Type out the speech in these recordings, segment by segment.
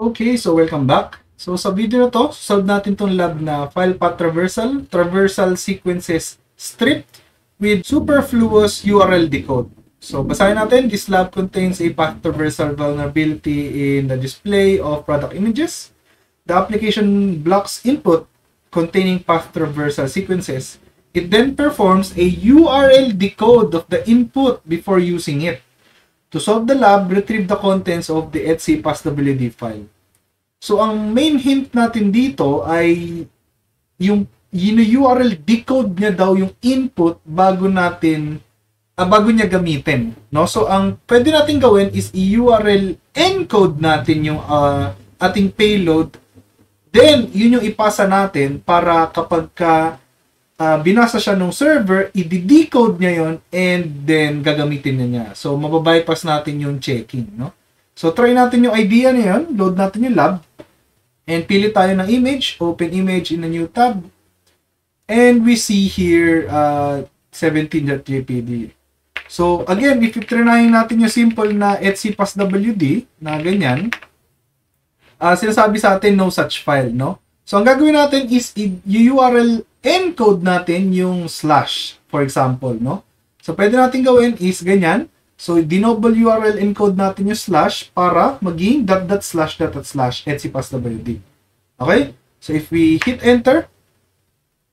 Okay, so welcome back. So sa video na to, solve natin tong lab na file path traversal sequences stripped with superfluous URL decode. So basahin natin, this lab contains a path traversal vulnerability in the display of product images. The application blocks input containing path traversal sequences. It then performs a URL decode of the input before using it. To solve the lab, retrieve the contents of the etc passwd file. So, ang main hint natin dito ay yung URL decode niya daw yung input bago niya gamitin. No? So, ang pwede natin gawin is i-URL encode natin yung ating payload. Then, yun yung ipasa natin para kapag binasa siya ng server, i-decode niya yon and then gagamitin niya. So, mababypass natin yung checking, no? So, try natin yung idea na yun. Load natin yung lab. And pili tayo ng image. Open image in a new tab. And we see here 17.jpg. So, again, if i-trynahin natin yung simple na etc passwd na ganyan, sinasabi sa atin no such file, no? So, ang gagawin natin is i-URL encode natin yung slash, for example, no? So, pwede natin gawin is ganyan. So, denoble URL encode natin yung slash para maging // etc passwd. Okay? So, if we hit enter,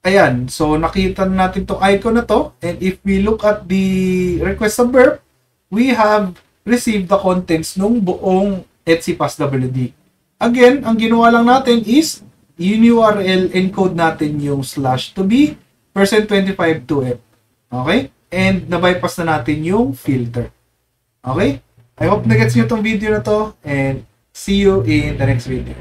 ayan. So, nakita natin tong icon na to. And if we look at the request subverb, we have received the contents nung buong etc passwd. Again, ang ginawa lang natin is URL encode natin yung slash to be %25 2f. Okay? And na-bypass na natin yung filter. Okay? I hope na-gets nyo itong video na to and see you in the next video.